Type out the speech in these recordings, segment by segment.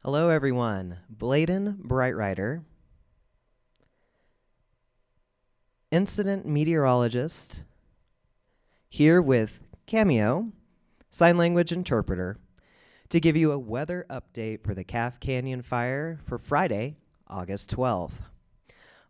Hello, everyone. Bladen, Breitreiter, incident meteorologist, here with Cameo, sign language interpreter, to give you a weather update for the Calf Canyon fire for Friday, August 12th.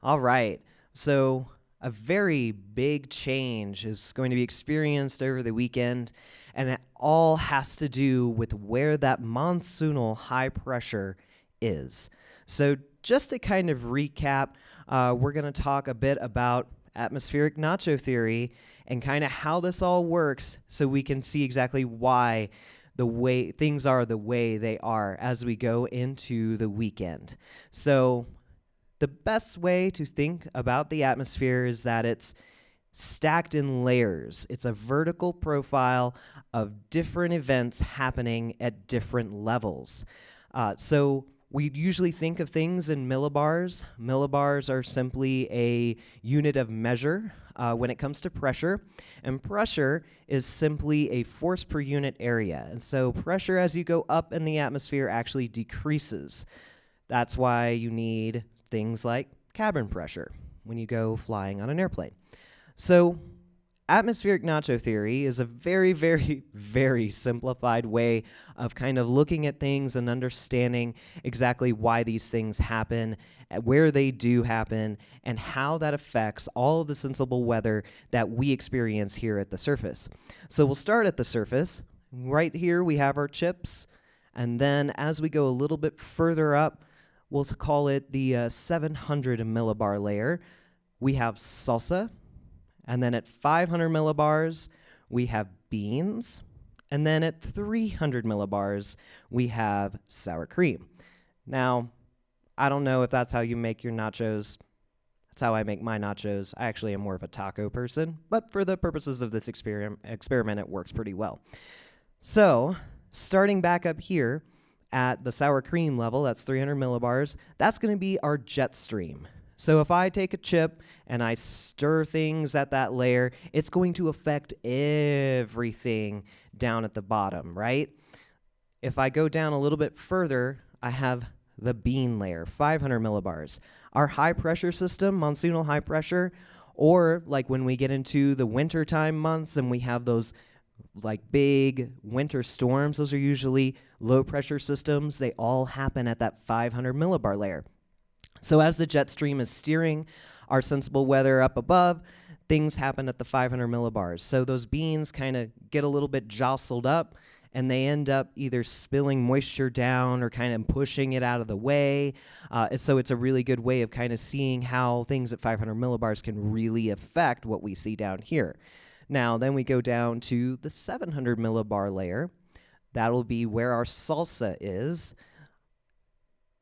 All right, so a very big change is going to be experienced over the weekend, and it all has to do with where that monsoonal high pressure is. So just to kind of recap, we're going to talk a bit about atmospheric nacho theory and kind of how this all works so we can see exactly why the way things are the way they are as we go into the weekend. So the best way to think about the atmosphere is that it's stacked in layers. It's a vertical profile of different events happening at different levels. So we usually think of things in millibars. Millibars are simply a unit of measure when it comes to pressure, and pressure is simply a force per unit area. And so pressure as you go up in the atmosphere actually decreases. That's why you need things like cabin pressure when you go flying on an airplane. So atmospheric nacho theory is a very, very, very simplified way of kind of looking at things and understanding exactly why these things happen, where they do happen, and how that affects all of the sensible weather that we experience here at the surface. So we'll start at the surface. Right here we have our chips, and then as we go a little bit further up, we'll call it the 700 millibar layer. We have salsa. And then at 500 millibars, we have beans. And then at 300 millibars, we have sour cream. Now, I don't know if that's how you make your nachos. That's how I make my nachos. I actually am more of a taco person, but for the purposes of this experiment, it works pretty well. So, starting back up here, at the sour cream level, that's 300 millibars, that's going to be our jet stream. So if I take a chip and I stir things at that layer, it's going to affect everything down at the bottom, right? If I go down a little bit further, I have the bean layer, 500 millibars. Our high pressure system, monsoonal high pressure, or like when we get into the wintertime months and we have those like big winter storms, those are usually low pressure systems. They all happen at that 500 millibar layer. So as the jet stream is steering our sensible weather up above, things happen at the 500 millibars. So those beans kind of get a little bit jostled up, and they end up either spilling moisture down or kind of pushing it out of the way. So it's a really good way of kind of seeing how things at 500 millibars can really affect what we see down here. Now, then we go down to the 700 millibar layer. That'll be where our salsa is.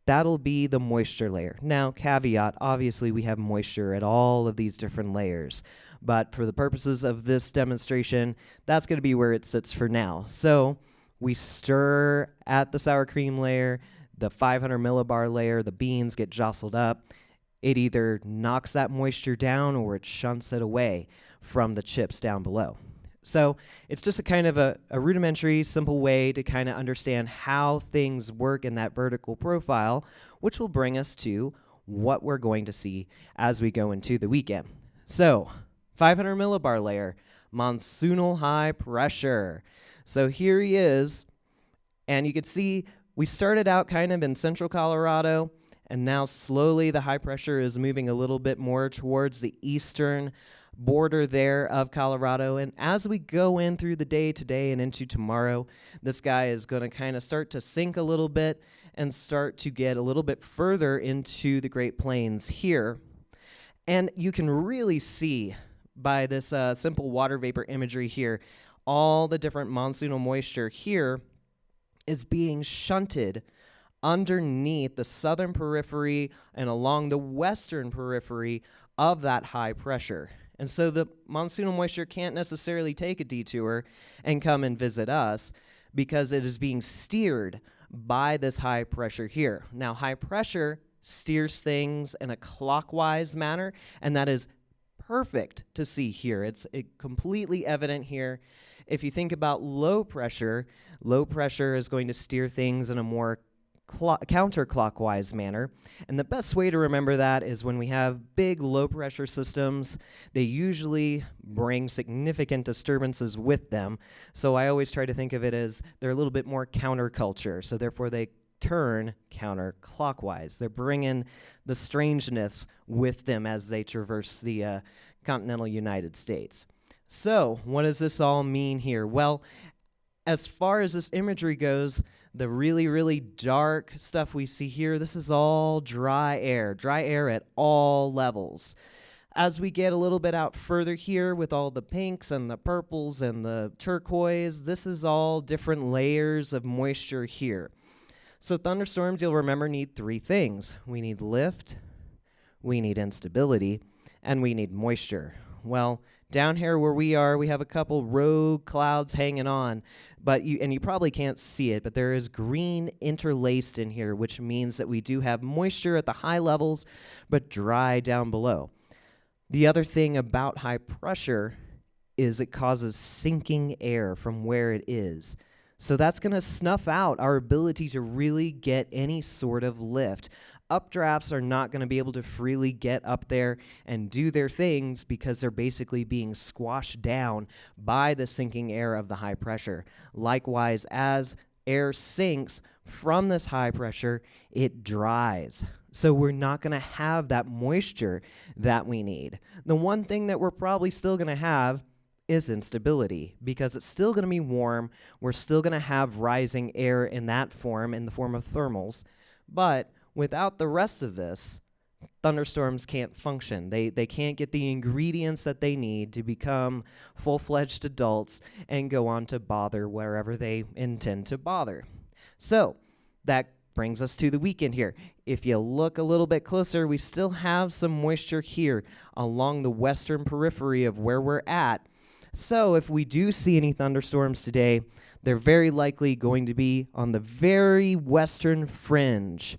That'll be the moisture layer. Now, caveat, obviously we have moisture at all of these different layers, but for the purposes of this demonstration, that's going to be where it sits for now. So we stir at the sour cream layer, the 500 millibar layer, the beans get jostled up. It either knocks that moisture down or it shunts it away from the chips down below. So it's just a kind of a rudimentary, simple way to kind of understand how things work in that vertical profile, which will bring us to what we're going to see as we go into the weekend. So 500 millibar layer, monsoonal high pressure. So here he is, and you can see we started out kind of in central Colorado, and now slowly the high pressure is moving a little bit more towards the eastern border there of Colorado. And as we go in through the day today and into tomorrow, this guy is going to kind of start to sink a little bit and start to get a little bit further into the Great Plains here. And you can really see by this simple water vapor imagery here, all the different monsoonal moisture here is being shunted underneath the southern periphery and along the western periphery of that high pressure. And so the monsoonal moisture can't necessarily take a detour and come and visit us because it is being steered by this high pressure here. Now, high pressure steers things in a clockwise manner, and that is perfect to see here. It's completely evident here. If you think about low pressure is going to steer things in a more counterclockwise manner. And the best way to remember that is when we have big low pressure systems, they usually bring significant disturbances with them. So I always try to think of it as they're a little bit more counterculture. So therefore they turn counterclockwise. They're bringing the strangeness with them as they traverse the continental United States. So what does this all mean here? Well, as far as this imagery goes, the really, really dark stuff we see here, this is all dry air at all levels. As we get a little bit out further here with all the pinks and the purples and the turquoise, this is all different layers of moisture here. So thunderstorms, you'll remember, need three things. We need lift, we need instability, and we need moisture. Well, down here where we are, we have a couple rogue clouds hanging on, but you probably can't see it, but there is green interlaced in here, which means that we do have moisture at the high levels, but dry down below. The other thing about high pressure is it causes sinking air from where it is. So that's going to snuff out our ability to really get any sort of lift. Updrafts are not going to be able to freely get up there and do their things because they're basically being squashed down by the sinking air of the high pressure. Likewise, as air sinks from this high pressure, it dries. So we're not going to have that moisture that we need. The one thing that we're probably still going to have is instability, because it's still going to be warm. We're still going to have rising air in that form, in the form of thermals. But without the rest of this, thunderstorms can't function. They can't get the ingredients that they need to become full-fledged adults and go on to bother wherever they intend to bother. So that brings us to the weekend here. If you look a little bit closer, we still have some moisture here along the western periphery of where we're at. So if we do see any thunderstorms today, they're very likely going to be on the very western fringe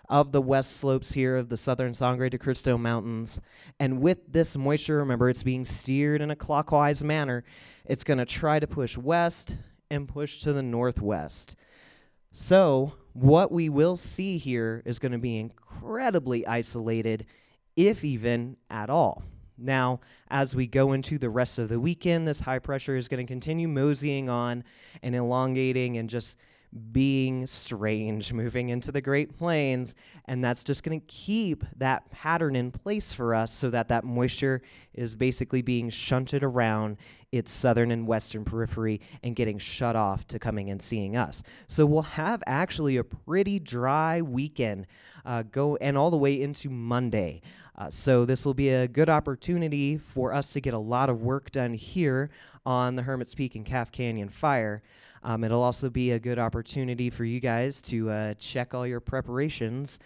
of the west slopes here of the southern Sangre de Cristo Mountains. And with this moisture, remember, it's being steered in a clockwise manner. It's going to try to push west and push to the northwest. So what we will see here is going to be incredibly isolated, if even at all. Now, as we go into the rest of the weekend, this high pressure is going to continue moseying on and elongating and just being strange, moving into the Great Plains, and that's just going to keep that pattern in place for us so that that moisture is basically being shunted around its southern and western periphery and getting shut off to coming and seeing us. So we'll have actually a pretty dry weekend go and all the way into Monday. So this will be a good opportunity for us to get a lot of work done here on the Hermit's Peak and Calf Canyon fire. It'll also be a good opportunity for you guys to check all your preparations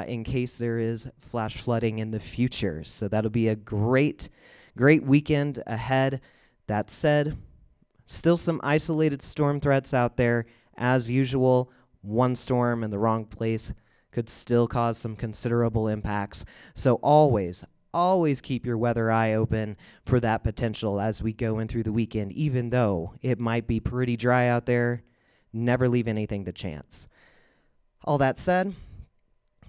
in case there is flash flooding in the future. So that'll be a great weekend ahead. That said, still some isolated storm threats out there. As usual, one storm in the wrong place could still cause some considerable impacts. So always keep your weather eye open for that potential as we go in through the weekend. Even though it might be pretty dry out there, never leave anything to chance. All that said,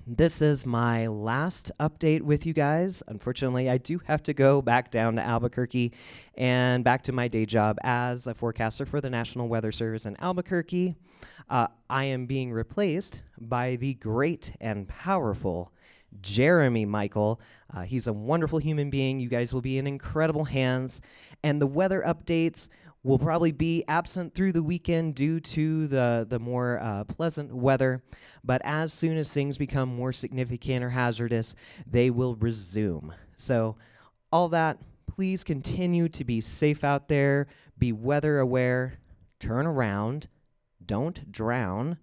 this is my last update with you guys. Unfortunately, I do have to go back down to Albuquerque and back to my day job as a forecaster for the National Weather Service in Albuquerque. I am being replaced by the great and powerful Jeremy Michael. He's a wonderful human being. You guys will be in incredible hands. And the weather updates will probably be absent through the weekend due to the more pleasant weather. But as soon as things become more significant or hazardous, they will resume. So all that, please continue to be safe out there. Be weather aware. Turn around. Don't drown.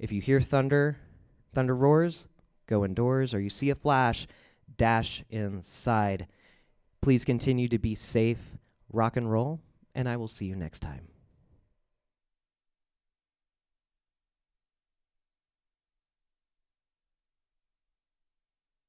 If you hear thunder roars, go indoors, or you see a flash, dash inside. Please continue to be safe, rock and roll, and I will see you next time.